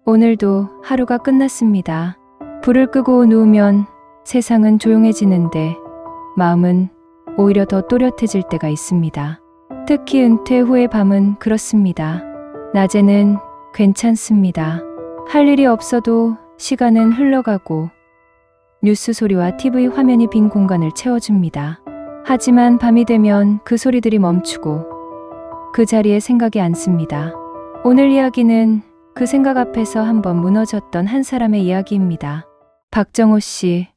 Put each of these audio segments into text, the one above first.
오늘도 하루가 끝났습니다. 불을 끄고 누우면 세상은 조용해지는데 마음은 오히려 더 또렷해질 때가 있습니다. 특히 은퇴 후의 밤은 그렇습니다. 낮에는 괜찮습니다. 할 일이 없어도 시간은 흘러가고 뉴스 소리와 TV 화면이 빈 공간을 채워줍니다. 하지만 밤이 되면 그 소리들이 멈추고 그 자리에 생각이 앉습니다. 오늘 이야기는 그 생각 앞에서 한번 무너졌던 한 사람의 이야기입니다. 박정호 씨,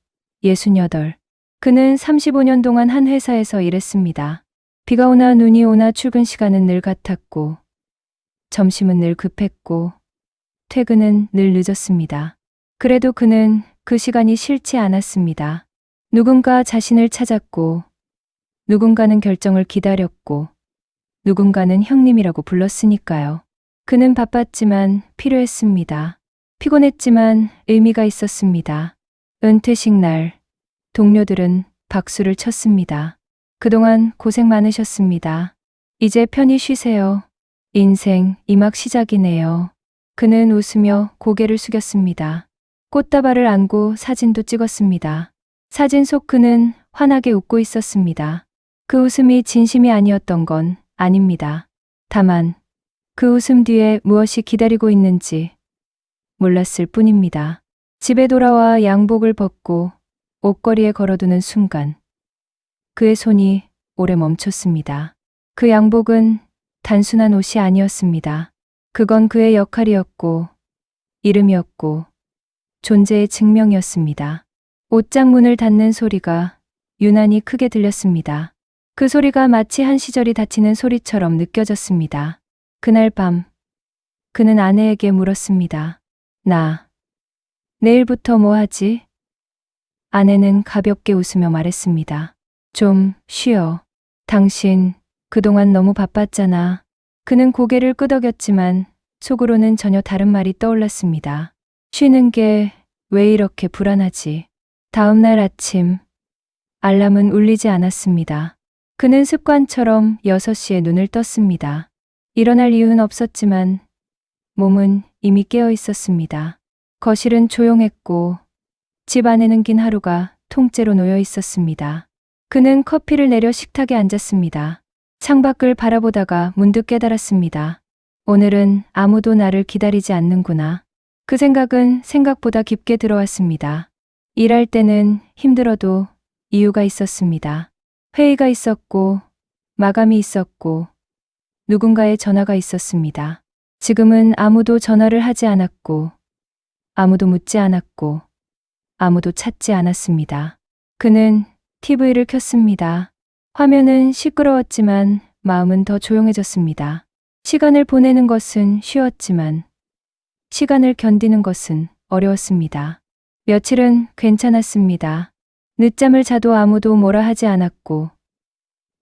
68. 그는 35년 동안 한 회사에서 일했습니다. 비가 오나 눈이 오나 출근 시간은 늘 같았고, 점심은 늘 급했고, 퇴근은 늘 늦었습니다. 그래도 그는 그 시간이 싫지 않았습니다. 누군가 자신을 찾았고, 누군가는 결정을 기다렸고, 누군가는 형님이라고 불렀으니까요. 그는 바빴지만 필요했습니다. 피곤했지만 의미가 있었습니다. 은퇴식 날, 동료들은 박수를 쳤습니다. 그동안 고생 많으셨습니다. 이제 편히 쉬세요. 인생 이막 시작이네요. 그는 웃으며 고개를 숙였습니다. 꽃다발을 안고 사진도 찍었습니다. 사진 속 그는 환하게 웃고 있었습니다. 그 웃음이 진심이 아니었던 건 아닙니다. 다만 그 웃음 뒤에 무엇이 기다리고 있는지 몰랐을 뿐입니다. 집에 돌아와 양복을 벗고 옷걸이에 걸어두는 순간 그의 손이 오래 멈췄습니다. 그 양복은 단순한 옷이 아니었습니다. 그건 그의 역할이었고 이름이었고 존재의 증명이었습니다. 옷장 문을 닫는 소리가 유난히 크게 들렸습니다. 그 소리가 마치 한 시절이 닫히는 소리처럼 느껴졌습니다. 그날 밤 그는 아내에게 물었습니다. 나 내일부터 뭐 하지? 아내는 가볍게 웃으며 말했습니다. 좀 쉬어. 당신 그동안 너무 바빴잖아. 그는 고개를 끄덕였지만 속으로는 전혀 다른 말이 떠올랐습니다. 쉬는 게 왜 이렇게 불안하지? 다음 날 아침 알람은 울리지 않았습니다. 그는 습관처럼 6시에 눈을 떴습니다. 일어날 이유는 없었지만 몸은 이미 깨어 있었습니다. 거실은 조용했고 집 안에는 긴 하루가 통째로 놓여 있었습니다. 그는 커피를 내려 식탁에 앉았습니다. 창밖을 바라보다가 문득 깨달았습니다. 오늘은 아무도 나를 기다리지 않는구나. 그 생각은 생각보다 깊게 들어왔습니다. 일할 때는 힘들어도 이유가 있었습니다. 회의가 있었고 마감이 있었고 누군가의 전화가 있었습니다. 지금은 아무도 전화를 하지 않았고 아무도 묻지 않았고 아무도 찾지 않았습니다. 그는 TV를 켰습니다. 화면은 시끄러웠지만 마음은 더 조용해졌습니다. 시간을 보내는 것은 쉬웠지만 시간을 견디는 것은 어려웠습니다. 며칠은 괜찮았습니다. 늦잠을 자도 아무도 뭐라 하지 않았고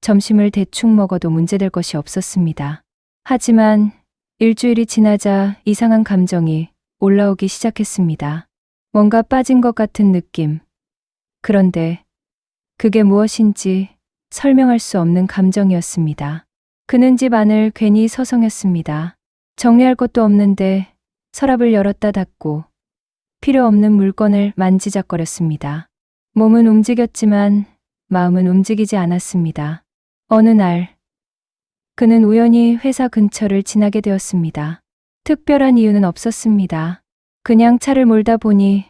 점심을 대충 먹어도 문제될 것이 없었습니다. 하지만 일주일이 지나자 이상한 감정이 올라오기 시작했습니다. 뭔가 빠진 것 같은 느낌. 그런데 그게 무엇인지 설명할 수 없는 감정이었습니다. 그는 집 안을 괜히 서성였습니다. 정리할 것도 없는데 서랍을 열었다 닫고 필요 없는 물건을 만지작거렸습니다. 몸은 움직였지만 마음은 움직이지 않았습니다. 어느 날 그는 우연히 회사 근처를 지나게 되었습니다. 특별한 이유는 없었습니다. 그냥 차를 몰다 보니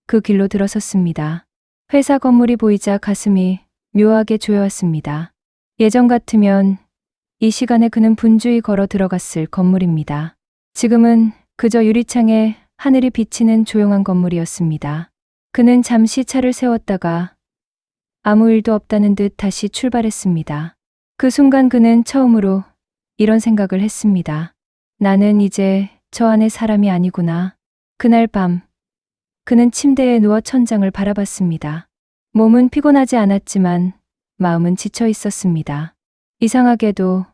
그 길로 들어섰습니다. 회사 건물이 보이자 가슴이 묘하게 조여왔습니다. 예전 같으면 이 시간에 그는 분주히 걸어 들어갔을 건물입니다. 지금은 그저 유리창에 하늘이 비치는 조용한 건물이었습니다. 그는 잠시 차를 세웠다가 아무 일도 없다는 듯 다시 출발했습니다. 그 순간 그는 처음으로 이런 생각을 했습니다. 나는 이제 저 안의 사람이 아니구나. 그날 밤 그는 침대에 누워 천장을 바라봤습니다. 몸은 피곤하지 않았지만 마음은 지쳐 있었습니다. 이상하게도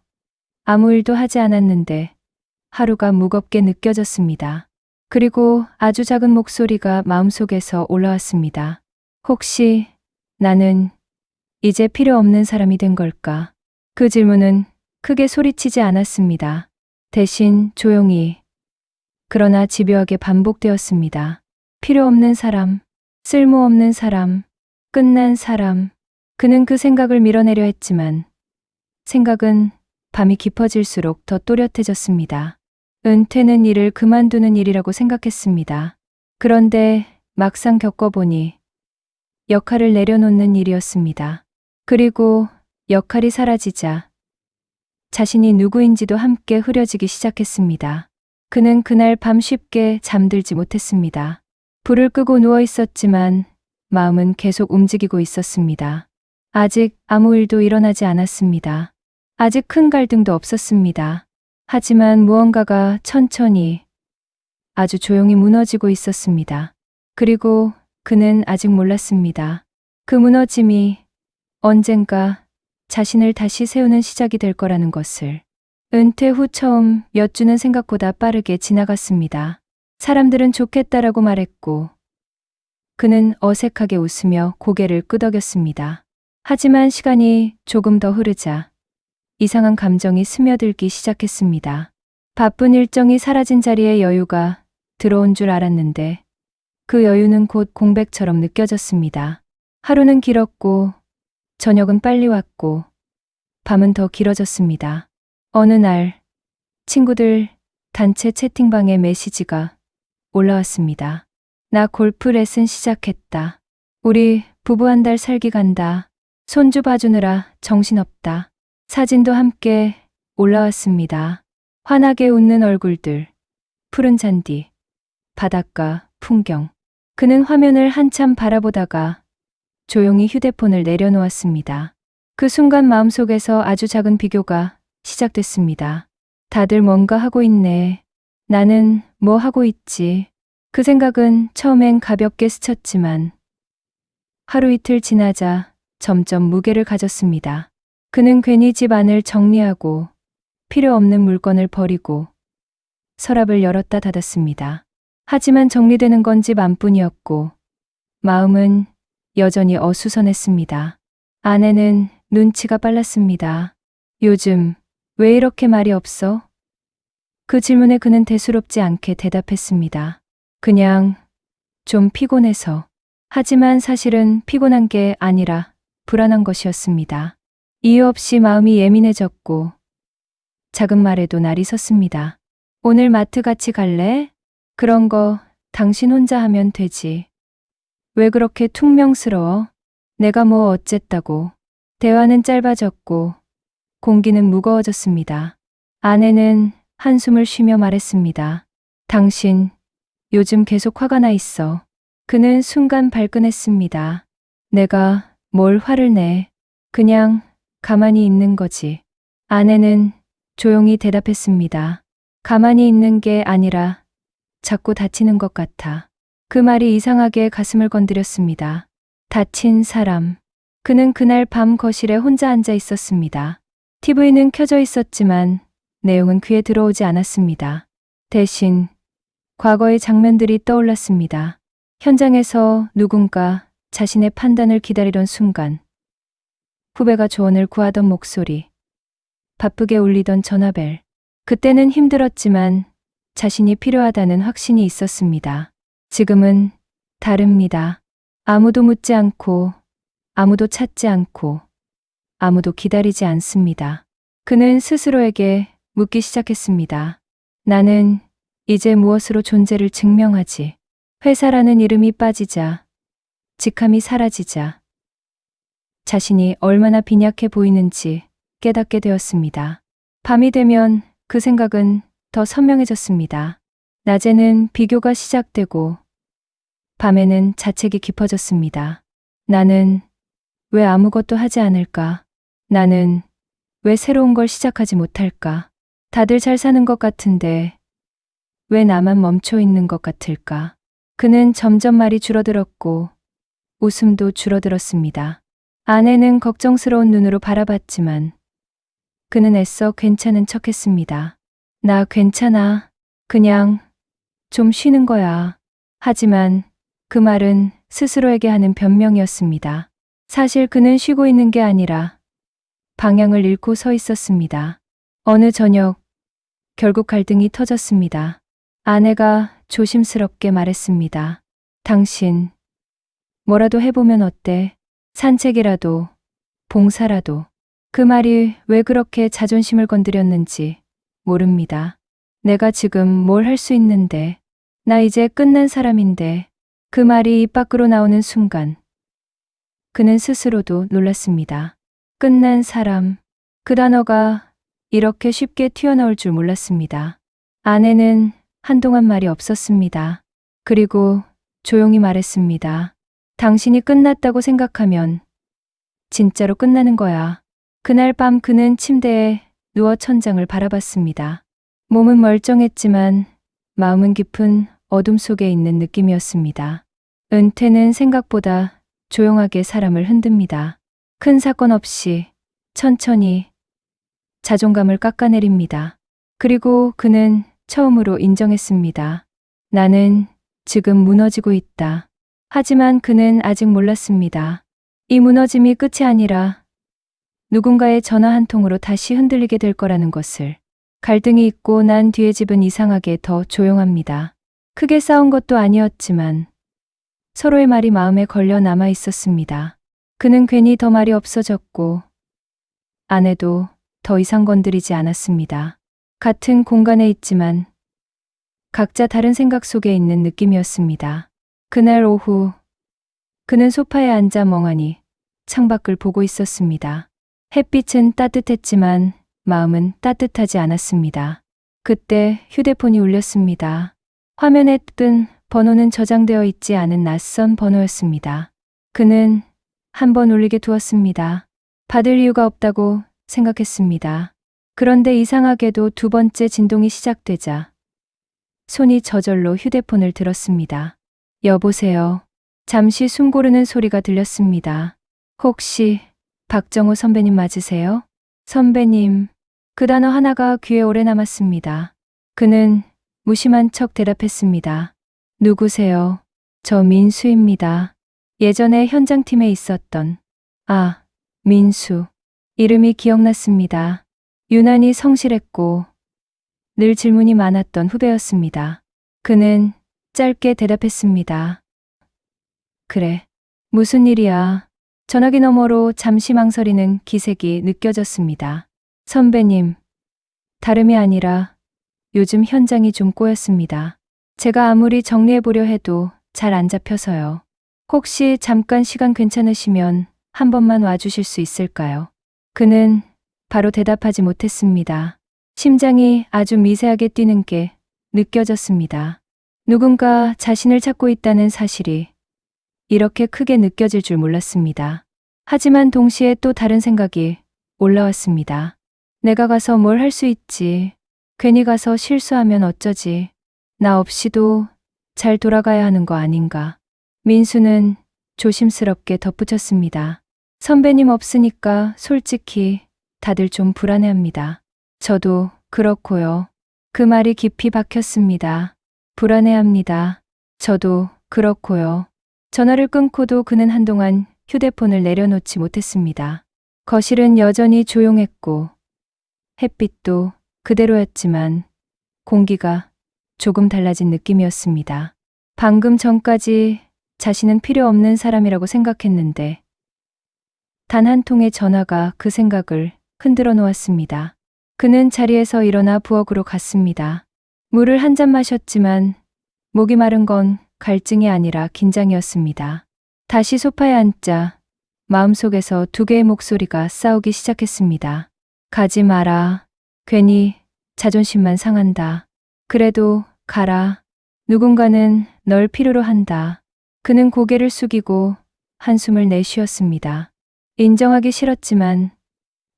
아무 일도 하지 않았는데 하루가 무겁게 느껴졌습니다. 그리고 아주 작은 목소리가 마음속에서 올라왔습니다. 혹시 나는 이제 필요 없는 사람이 된 걸까? 그 질문은 크게 소리치지 않았습니다. 대신 조용히 그러나 집요하게 반복되었습니다. 필요 없는 사람, 쓸모없는 사람, 끝난 사람. 그는 그 생각을 밀어내려 했지만 생각은 밤이 깊어질수록 더 또렷해졌습니다. 은퇴는 일을 그만두는 일이라고 생각했습니다. 그런데 막상 겪어보니 역할을 내려놓는 일이었습니다. 그리고 역할이 사라지자 자신이 누구인지도 함께 흐려지기 시작했습니다. 그는 그날 밤 쉽게 잠들지 못했습니다. 불을 끄고 누워 있었지만 마음은 계속 움직이고 있었습니다. 아직 아무 일도 일어나지 않았습니다. 아직 큰 갈등도 없었습니다. 하지만 무언가가 천천히 아주 조용히 무너지고 있었습니다. 그리고 그는 아직 몰랐습니다. 그 무너짐이 언젠가 자신을 다시 세우는 시작이 될 거라는 것을. 은퇴 후 처음 몇 주는 생각보다 빠르게 지나갔습니다. 사람들은 좋겠다라고 말했고 그는 어색하게 웃으며 고개를 끄덕였습니다. 하지만 시간이 조금 더 흐르자 이상한 감정이 스며들기 시작했습니다. 바쁜 일정이 사라진 자리에 여유가 들어온 줄 알았는데 그 여유는 곧 공백처럼 느껴졌습니다. 하루는 길었고 저녁은 빨리 왔고 밤은 더 길어졌습니다. 어느 날 친구들 단체 채팅방에 메시지가 올라왔습니다. 나 골프 레슨 시작했다. 우리 부부 한 달 살기 간다. 손주 봐주느라 정신없다. 사진도 함께 올라왔습니다. 환하게 웃는 얼굴들, 푸른 잔디, 바닷가, 풍경. 그는 화면을 한참 바라보다가 조용히 휴대폰을 내려놓았습니다. 그 순간 마음속에서 아주 작은 비교가 시작됐습니다. 다들 뭔가 하고 있네. 나는 뭐 하고 있지? 그 생각은 처음엔 가볍게 스쳤지만 하루 이틀 지나자 점점 무게를 가졌습니다. 그는 괜히 집 안을 정리하고 필요 없는 물건을 버리고 서랍을 열었다 닫았습니다. 하지만 정리되는 건 집 안뿐이었고 마음은 여전히 어수선했습니다. 아내는 눈치가 빨랐습니다. 요즘 왜 이렇게 말이 없어? 그 질문에 그는 대수롭지 않게 대답했습니다. 그냥 좀 피곤해서. 하지만 사실은 피곤한 게 아니라 불안한 것이었습니다. 이유 없이 마음이 예민해졌고 작은 말에도 날이 섰습니다. 오늘 마트 같이 갈래? 그런 거 당신 혼자 하면 되지. 왜 그렇게 퉁명스러워? 내가 뭐 어쨌다고. 대화는 짧아졌고 공기는 무거워졌습니다. 아내는 한숨을 쉬며 말했습니다. 당신 요즘 계속 화가 나 있어. 그는 순간 발끈했습니다. 내가 뭘 화를 내. 그냥 가만히 있는 거지. 아내는 조용히 대답했습니다. 가만히 있는 게 아니라 자꾸 다치는 것 같아. 그 말이 이상하게 가슴을 건드렸습니다. 다친 사람. 그는 그날 밤 거실에 혼자 앉아 있었습니다. TV는 켜져 있었지만 내용은 귀에 들어오지 않았습니다. 대신 과거의 장면들이 떠올랐습니다. 현장에서 누군가 자신의 판단을 기다리던 순간, 후배가 조언을 구하던 목소리, 바쁘게 울리던 전화벨. 그때는 힘들었지만 자신이 필요하다는 확신이 있었습니다. 지금은 다릅니다. 아무도 묻지 않고, 아무도 찾지 않고, 아무도 기다리지 않습니다. 그는 스스로에게 묻기 시작했습니다. 나는 이제 무엇으로 존재를 증명하지? 회사라는 이름이 빠지자, 직함이 사라지자, 자신이 얼마나 빈약해 보이는지 깨닫게 되었습니다. 밤이 되면 그 생각은 더 선명해졌습니다. 낮에는 비교가 시작되고 밤에는 자책이 깊어졌습니다. 나는 왜 아무것도 하지 않을까? 나는 왜 새로운 걸 시작하지 못할까? 다들 잘 사는 것 같은데 왜 나만 멈춰 있는 것 같을까? 그는 점점 말이 줄어들었고 웃음도 줄어들었습니다. 아내는 걱정스러운 눈으로 바라봤지만 그는 애써 괜찮은 척했습니다. 나 괜찮아. 그냥 좀 쉬는 거야. 하지만 그 말은 스스로에게 하는 변명이었습니다. 사실 그는 쉬고 있는 게 아니라 방향을 잃고 서 있었습니다. 어느 저녁 결국 갈등이 터졌습니다. 아내가 조심스럽게 말했습니다. 당신, 뭐라도 해보면 어때? 산책이라도, 봉사라도. 그 말이 왜 그렇게 자존심을 건드렸는지 모릅니다. 내가 지금 뭘 할 수 있는데, 나 이제 끝난 사람인데, 그 말이 입 밖으로 나오는 순간, 그는 스스로도 놀랐습니다. 끝난 사람, 그 단어가 이렇게 쉽게 튀어나올 줄 몰랐습니다. 아내는 한동안 말이 없었습니다. 그리고 조용히 말했습니다. 당신이 끝났다고 생각하면 진짜로 끝나는 거야. 그날 밤 그는 침대에 누워 천장을 바라봤습니다. 몸은 멀쩡했지만 마음은 깊은 어둠 속에 있는 느낌이었습니다. 은퇴는 생각보다 조용하게 사람을 흔듭니다. 큰 사건 없이 천천히 자존감을 깎아내립니다. 그리고 그는 처음으로 인정했습니다. 나는 지금 무너지고 있다. 하지만 그는 아직 몰랐습니다. 이 무너짐이 끝이 아니라 누군가의 전화 한 통으로 다시 흔들리게 될 거라는 것을. 갈등이 있고 난 뒤의 집은 이상하게 더 조용합니다. 크게 싸운 것도 아니었지만 서로의 말이 마음에 걸려 남아 있었습니다. 그는 괜히 더 말이 없어졌고 아내도 더 이상 건드리지 않았습니다. 같은 공간에 있지만 각자 다른 생각 속에 있는 느낌이었습니다. 그날 오후 그는 소파에 앉아 멍하니 창밖을 보고 있었습니다. 햇빛은 따뜻했지만 마음은 따뜻하지 않았습니다. 그때 휴대폰이 울렸습니다. 화면에 뜬 번호는 저장되어 있지 않은 낯선 번호였습니다. 그는 한 번 울리게 두었습니다. 받을 이유가 없다고 생각했습니다. 그런데 이상하게도 두 번째 진동이 시작되자 손이 저절로 휴대폰을 들었습니다. 여보세요. 잠시 숨 고르는 소리가 들렸습니다. 혹시 박정호 선배님 맞으세요? 선배님. 그 단어 하나가 귀에 오래 남았습니다. 그는 무심한 척 대답했습니다. 누구세요? 저 민수입니다. 예전에 현장팀에 있었던 민수. 이름이 기억났습니다. 유난히 성실했고 늘 질문이 많았던 후배였습니다. 그는 짧게 대답했습니다. 그래. 무슨 일이야? 전화기 너머로 잠시 망설이는 기색이 느껴졌습니다. 선배님, 다름이 아니라 요즘 현장이 좀 꼬였습니다. 제가 아무리 정리해보려 해도 잘 안 잡혀서요. 혹시 잠깐 시간 괜찮으시면 한 번만 와주실 수 있을까요? 그는 바로 대답하지 못했습니다. 심장이 아주 미세하게 뛰는 게 느껴졌습니다. 누군가 자신을 찾고 있다는 사실이 이렇게 크게 느껴질 줄 몰랐습니다. 하지만 동시에 또 다른 생각이 올라왔습니다. 내가 가서 뭘 할 수 있지? 괜히 가서 실수하면 어쩌지? 나 없이도 잘 돌아가야 하는 거 아닌가? 민수는 조심스럽게 덧붙였습니다. 선배님 없으니까 솔직히 다들 좀 불안해합니다. 저도 그렇고요. 그 말이 깊이 박혔습니다. 불안해합니다. 저도 그렇고요. 전화를 끊고도 그는 한동안 휴대폰을 내려놓지 못했습니다. 거실은 여전히 조용했고 햇빛도 그대로였지만 공기가 조금 달라진 느낌이었습니다. 방금 전까지 자신은 필요 없는 사람이라고 생각했는데 단 한 통의 전화가 그 생각을 흔들어 놓았습니다. 그는 자리에서 일어나 부엌으로 갔습니다. 물을 한 잔 마셨지만 목이 마른 건 갈증이 아니라 긴장이었습니다. 다시 소파에 앉자 마음속에서 두 개의 목소리가 싸우기 시작했습니다. 가지 마라. 괜히 자존심만 상한다. 그래도 가라. 누군가는 널 필요로 한다. 그는 고개를 숙이고 한숨을 내쉬었습니다. 인정하기 싫었지만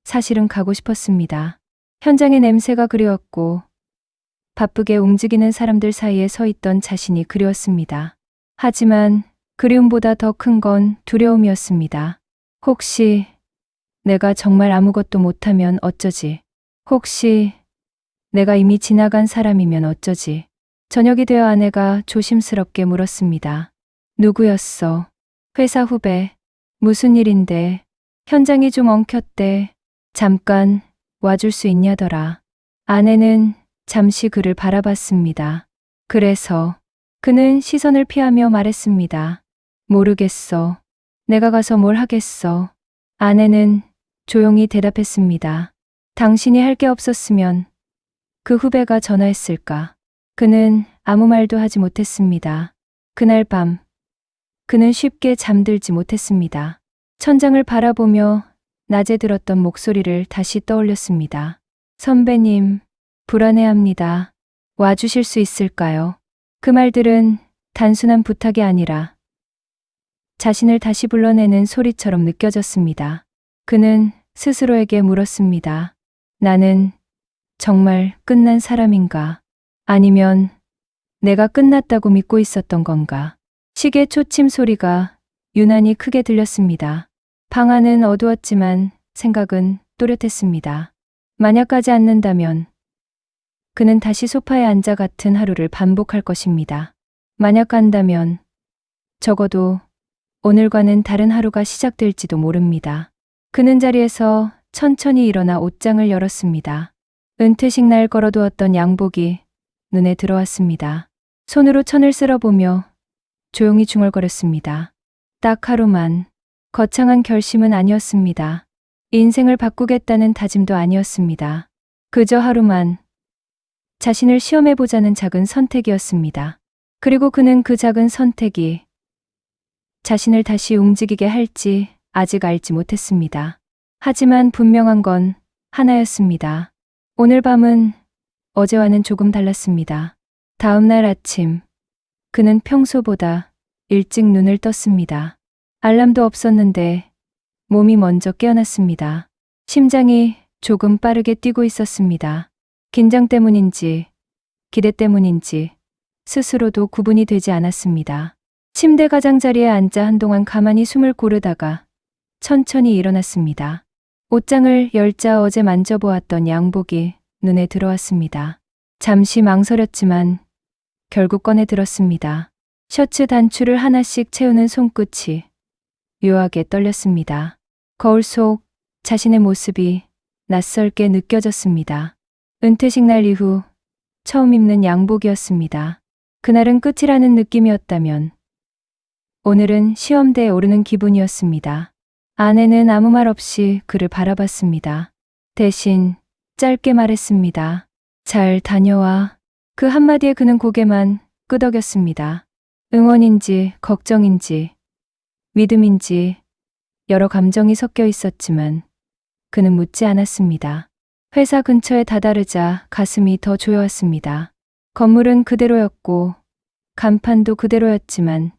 사실은 가고 싶었습니다. 현장의 냄새가 그리웠고 바쁘게 움직이는 사람들 사이에 서 있던 자신이 그리웠습니다. 하지만 그리움보다 더 큰 건 두려움이었습니다. 혹시 내가 정말 아무것도 못하면 어쩌지? 혹시 내가 이미 지나간 사람이면 어쩌지? 저녁이 되어 아내가 조심스럽게 물었습니다. 누구였어? 회사 후배. 무슨 일인데? 현장이 좀 엉켰대. 잠깐 와줄 수 있냐더라. 아내는 잠시 그를 바라봤습니다. 그래서 그는 시선을 피하며 말했습니다. 모르겠어. 내가 가서 뭘 하겠어. 아내는 조용히 대답했습니다. 당신이 할 게 없었으면 그 후배가 전화했을까? 그는 아무 말도 하지 못했습니다. 그날 밤 그는 쉽게 잠들지 못했습니다. 천장을 바라보며 낮에 들었던 목소리를 다시 떠올렸습니다. 선배님, 불안해합니다. 와주실 수 있을까요? 그 말들은 단순한 부탁이 아니라 자신을 다시 불러내는 소리처럼 느껴졌습니다. 그는 스스로에게 물었습니다. 나는 정말 끝난 사람인가? 아니면 내가 끝났다고 믿고 있었던 건가? 시계 초침 소리가 유난히 크게 들렸습니다. 방 안은 어두웠지만 생각은 또렷했습니다. 만약 가지 않는다면 그는 다시 소파에 앉아 같은 하루를 반복할 것입니다. 만약 간다면 적어도 오늘과는 다른 하루가 시작될지도 모릅니다. 그는 자리에서 천천히 일어나 옷장을 열었습니다. 은퇴식 날 걸어두었던 양복이 눈에 들어왔습니다. 손으로 천을 쓸어보며 조용히 중얼거렸습니다. 딱 하루만. 거창한 결심은 아니었습니다. 인생을 바꾸겠다는 다짐도 아니었습니다. 그저 하루만 자신을 시험해보자는 작은 선택이었습니다. 그리고 그는 그 작은 선택이 자신을 다시 움직이게 할지 아직 알지 못했습니다. 하지만 분명한 건 하나였습니다. 오늘 밤은 어제와는 조금 달랐습니다. 다음 날 아침, 그는 평소보다 일찍 눈을 떴습니다. 알람도 없었는데 몸이 먼저 깨어났습니다. 심장이 조금 빠르게 뛰고 있었습니다. 긴장 때문인지, 기대 때문인지 스스로도 구분이 되지 않았습니다. 침대 가장자리에 앉아 한동안 가만히 숨을 고르다가 천천히 일어났습니다. 옷장을 열자 어제 만져보았던 양복이 눈에 들어왔습니다. 잠시 망설였지만 결국 꺼내 들었습니다. 셔츠 단추를 하나씩 채우는 손끝이 묘하게 떨렸습니다. 거울 속 자신의 모습이 낯설게 느껴졌습니다. 은퇴식 날 이후 처음 입는 양복이었습니다. 그날은 끝이라는 느낌이었다면 오늘은 시험대에 오르는 기분이었습니다. 아내는 아무 말 없이 그를 바라봤습니다. 대신 짧게 말했습니다. 잘 다녀와. 그 한마디에 그는 고개만 끄덕였습니다. 응원인지 걱정인지 믿음인지 여러 감정이 섞여 있었지만 그는 묻지 않았습니다. 회사 근처에 다다르자 가슴이 더 조여왔습니다. 건물은 그대로였고 간판도 그대로였지만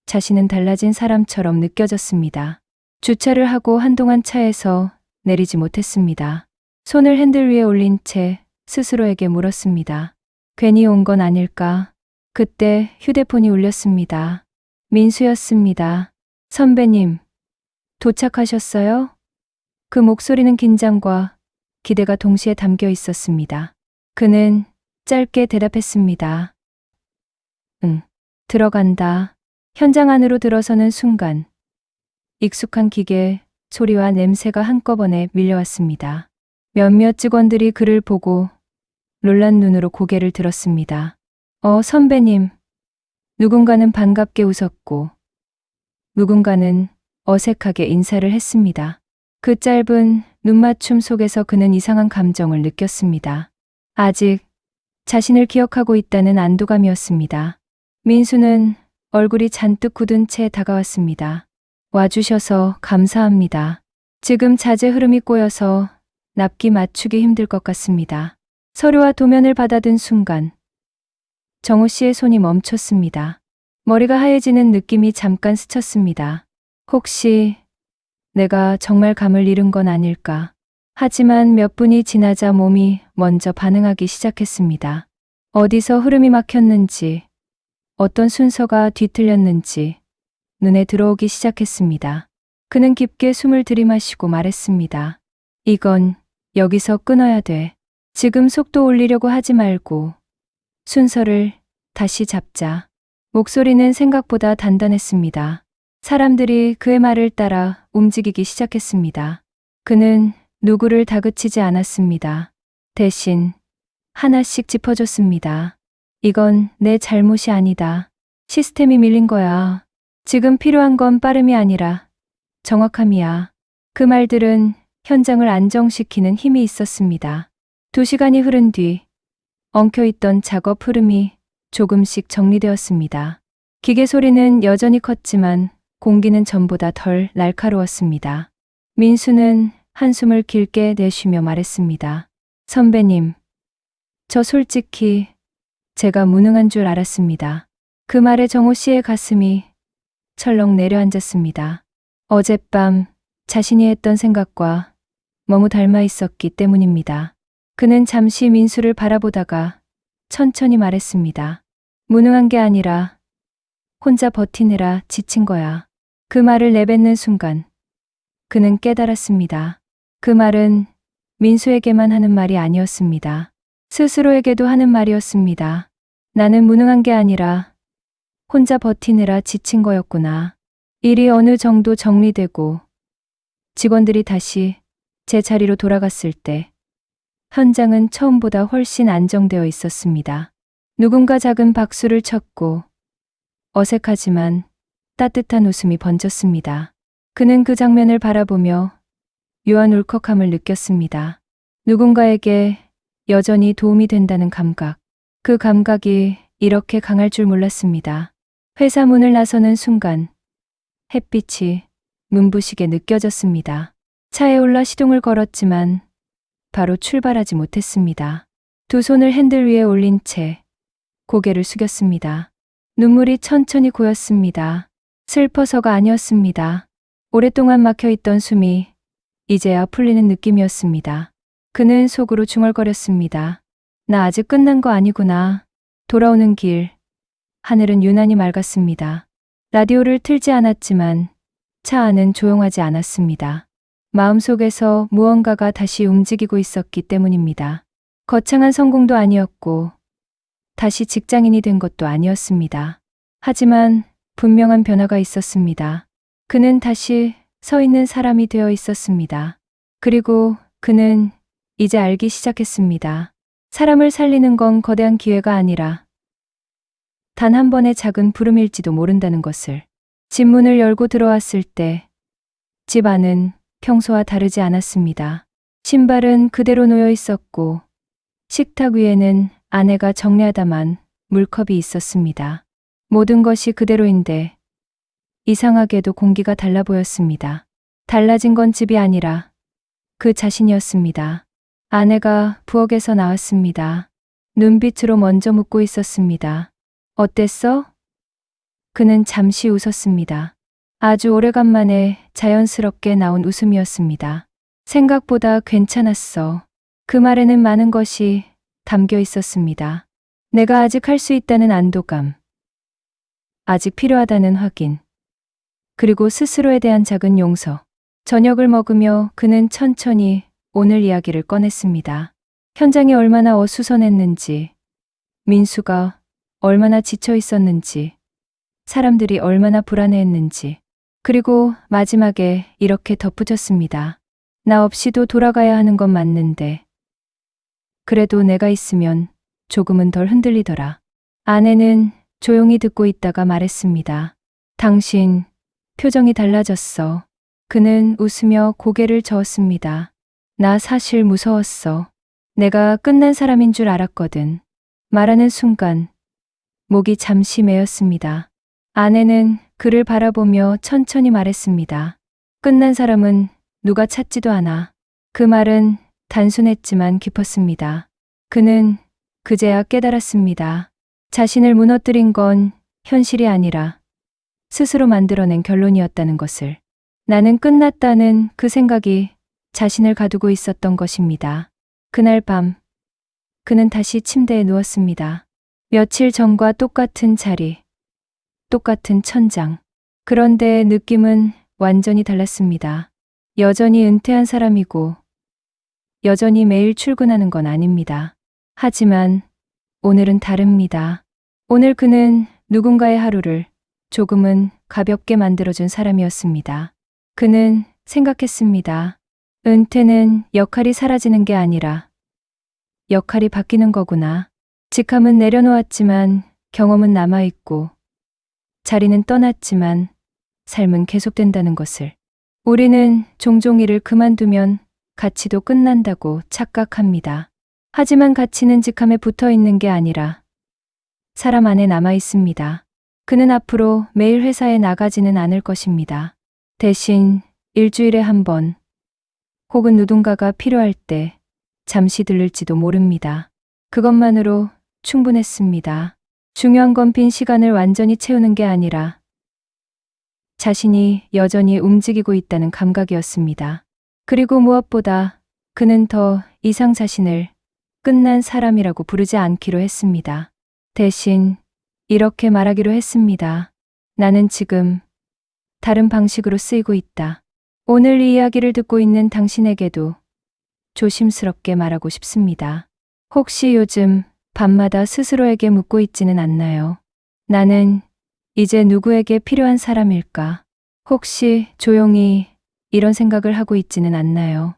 자신은 달라진 사람처럼 느껴졌습니다. 주차를 하고 한동안 차에서 내리지 못했습니다. 손을 핸들 위에 올린 채 스스로에게 물었습니다. 괜히 온 건 아닐까? 그때 휴대폰이 울렸습니다. 민수였습니다. 선배님, 도착하셨어요? 그 목소리는 긴장과 기대가 동시에 담겨 있었습니다. 그는 짧게 대답했습니다. 응, 들어간다. 현장 안으로 들어서는 순간 익숙한 기계 소리와 냄새가 한꺼번에 밀려왔습니다. 몇몇 직원들이 그를 보고 놀란 눈으로 고개를 들었습니다. 선배님. 누군가는 반갑게 웃었고 누군가는 어색하게 인사를 했습니다. 그 짧은 눈맞춤 속에서 그는 이상한 감정을 느꼈습니다. 아직 자신을 기억하고 있다는 안도감이었습니다. 민수는 얼굴이 잔뜩 굳은 채 다가왔습니다. 와주셔서 감사합니다. 지금 자제 흐름이 꼬여서 납기 맞추기 힘들 것 같습니다. 서류와 도면을 받아든 순간 정우 씨의 손이 멈췄습니다. 머리가 하얘지는 느낌이 잠깐 스쳤습니다. 혹시 내가 정말 감을 잃은 건 아닐까? 하지만 몇 분이 지나자 몸이 먼저 반응하기 시작했습니다. 어디서 흐름이 막혔는지, 어떤 순서가 뒤틀렸는지 눈에 들어오기 시작했습니다. 그는 깊게 숨을 들이마시고 말했습니다. 이건 여기서 끊어야 돼. 지금 속도 올리려고 하지 말고 순서를 다시 잡자. 목소리는 생각보다 단단했습니다. 사람들이 그의 말을 따라 움직이기 시작했습니다. 그는 누구를 다그치지 않았습니다. 대신 하나씩 짚어줬습니다. 이건 내 잘못이 아니다. 시스템이 밀린 거야. 지금 필요한 건 빠름이 아니라 정확함이야. 그 말들은 현장을 안정시키는 힘이 있었습니다. 2시간이 흐른 뒤 엉켜있던 작업 흐름이 조금씩 정리되었습니다. 기계 소리는 여전히 컸지만 공기는 전보다 덜 날카로웠습니다. 민수는 한숨을 길게 내쉬며 말했습니다. 선배님, 저 솔직히 제가 무능한 줄 알았습니다. 그 말에 정호 씨의 가슴이 철렁 내려앉았습니다. 어젯밤 자신이 했던 생각과 너무 닮아 있었기 때문입니다. 그는 잠시 민수를 바라보다가 천천히 말했습니다. 무능한 게 아니라 혼자 버티느라 지친 거야. 그 말을 내뱉는 순간 그는 깨달았습니다. 그 말은 민수에게만 하는 말이 아니었습니다. 스스로에게도 하는 말이었습니다. 나는 무능한 게 아니라 혼자 버티느라 지친 거였구나. 일이 어느 정도 정리되고 직원들이 다시 제 자리로 돌아갔을 때 현장은 처음보다 훨씬 안정되어 있었습니다. 누군가 작은 박수를 쳤고 어색하지만 따뜻한 웃음이 번졌습니다. 그는 그 장면을 바라보며 묘한 울컥함을 느꼈습니다. 누군가에게 여전히 도움이 된다는 감각. 그 감각이 이렇게 강할 줄 몰랐습니다. 회사 문을 나서는 순간 햇빛이 눈부시게 느껴졌습니다. 차에 올라 시동을 걸었지만 바로 출발하지 못했습니다. 두 손을 핸들 위에 올린 채 고개를 숙였습니다. 눈물이 천천히 고였습니다. 슬퍼서가 아니었습니다. 오랫동안 막혀있던 숨이 이제야 풀리는 느낌이었습니다. 그는 속으로 중얼거렸습니다. 나 아직 끝난 거 아니구나. 돌아오는 길, 하늘은 유난히 맑았습니다. 라디오를 틀지 않았지만 차 안은 조용하지 않았습니다. 마음속에서 무언가가 다시 움직이고 있었기 때문입니다. 거창한 성공도 아니었고 다시 직장인이 된 것도 아니었습니다. 하지만 분명한 변화가 있었습니다. 그는 다시 서 있는 사람이 되어 있었습니다. 그리고 그는 이제 알기 시작했습니다. 사람을 살리는 건 거대한 기회가 아니라 단 한 번의 작은 부름일지도 모른다는 것을. 집 문을 열고 들어왔을 때 집 안은 평소와 다르지 않았습니다. 신발은 그대로 놓여 있었고 식탁 위에는 아내가 정리하다만 물컵이 있었습니다. 모든 것이 그대로인데 이상하게도 공기가 달라 보였습니다. 달라진 건 집이 아니라 그 자신이었습니다. 아내가 부엌에서 나왔습니다. 눈빛으로 먼저 묻고 있었습니다. 어땠어? 그는 잠시 웃었습니다. 아주 오래간만에 자연스럽게 나온 웃음이었습니다. 생각보다 괜찮았어. 그 말에는 많은 것이 담겨 있었습니다. 내가 아직 할 수 있다는 안도감, 아직 필요하다는 확인, 그리고 스스로에 대한 작은 용서. 저녁을 먹으며 그는 천천히 오늘 이야기를 꺼냈습니다. 현장이 얼마나 어수선했는지, 민수가 얼마나 지쳐 있었는지, 사람들이 얼마나 불안해했는지, 그리고 마지막에 이렇게 덧붙였습니다. 나 없이도 돌아가야 하는 건 맞는데 그래도 내가 있으면 조금은 덜 흔들리더라. 아내는 조용히 듣고 있다가 말했습니다. 당신 표정이 달라졌어. 그는 웃으며 고개를 저었습니다. 나 사실 무서웠어. 내가 끝난 사람인 줄 알았거든. 말하는 순간 목이 잠시 메었습니다. 아내는 그를 바라보며 천천히 말했습니다. 끝난 사람은 누가 찾지도 않아. 그 말은 단순했지만 깊었습니다. 그는 그제야 깨달았습니다. 자신을 무너뜨린 건 현실이 아니라 스스로 만들어낸 결론이었다는 것을. 나는 끝났다는 그 생각이 자신을 가두고 있었던 것입니다. 그날 밤 그는 다시 침대에 누웠습니다. 며칠 전과 똑같은 자리, 똑같은 천장. 그런데 느낌은 완전히 달랐습니다. 여전히 은퇴한 사람이고 여전히 매일 출근하는 건 아닙니다. 하지만 오늘은 다릅니다. 오늘 그는 누군가의 하루를 조금은 가볍게 만들어준 사람이었습니다. 그는 생각했습니다. 은퇴는 역할이 사라지는 게 아니라 역할이 바뀌는 거구나. 직함은 내려놓았지만 경험은 남아있고 자리는 떠났지만 삶은 계속된다는 것을. 우리는 종종 일을 그만두면 가치도 끝난다고 착각합니다. 하지만 가치는 직함에 붙어 있는 게 아니라 사람 안에 남아 있습니다. 그는 앞으로 매일 회사에 나가지는 않을 것입니다. 대신 일주일에 한 번, 혹은 누군가가 필요할 때 잠시 들를지도 모릅니다. 그것만으로 충분했습니다. 중요한 건 빈 시간을 완전히 채우는 게 아니라 자신이 여전히 움직이고 있다는 감각이었습니다. 그리고 무엇보다 그는 더 이상 자신을 끝난 사람이라고 부르지 않기로 했습니다. 대신 이렇게 말하기로 했습니다. 나는 지금 다른 방식으로 쓰이고 있다. 오늘 이 이야기를 듣고 있는 당신에게도 조심스럽게 말하고 싶습니다. 혹시 요즘 밤마다 스스로에게 묻고 있지는 않나요? 나는 이제 누구에게 필요한 사람일까? 혹시 조용히 이런 생각을 하고 있지는 않나요?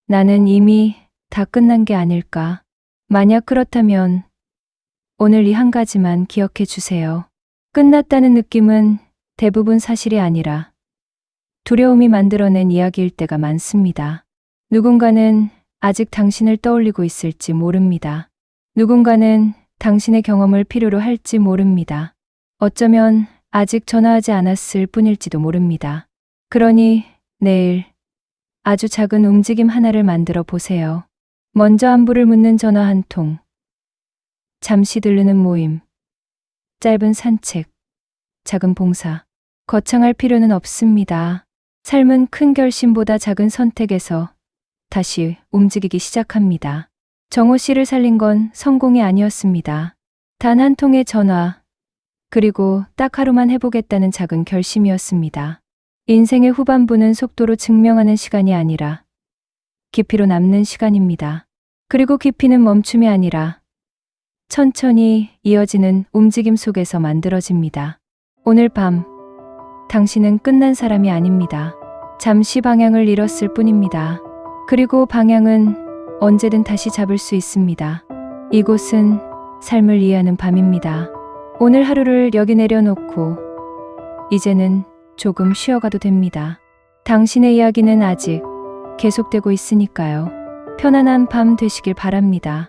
나는 이미 다 끝난 게 아닐까? 만약 그렇다면 오늘 이 한 가지만 기억해 주세요. 끝났다는 느낌은 대부분 사실이 아니라 두려움이 만들어낸 이야기일 때가 많습니다. 누군가는 아직 당신을 떠올리고 있을지 모릅니다. 누군가는 당신의 경험을 필요로 할지 모릅니다. 어쩌면 아직 전화하지 않았을 뿐일지도 모릅니다. 그러니 내일 아주 작은 움직임 하나를 만들어 보세요. 먼저 안부를 묻는 전화 한 통, 잠시 들르는 모임, 짧은 산책, 작은 봉사. 거창할 필요는 없습니다. 삶은 큰 결심보다 작은 선택에서 다시 움직이기 시작합니다. 정호 씨를 살린 건 성공이 아니었습니다. 단 한 통의 전화, 그리고 딱 하루만 해보겠다는 작은 결심이었습니다. 인생의 후반부는 속도로 증명하는 시간이 아니라 깊이로 남는 시간입니다. 그리고 깊이는 멈춤이 아니라 천천히 이어지는 움직임 속에서 만들어집니다. 오늘 밤, 당신은 끝난 사람이 아닙니다. 잠시 방향을 잃었을 뿐입니다. 그리고 방향은 언제든 다시 잡을 수 있습니다. 이곳은 삶을 이해하는 밤입니다. 오늘 하루를 여기 내려놓고 이제는 조금 쉬어가도 됩니다. 당신의 이야기는 아직 계속되고 있으니까요. 편안한 밤 되시길 바랍니다.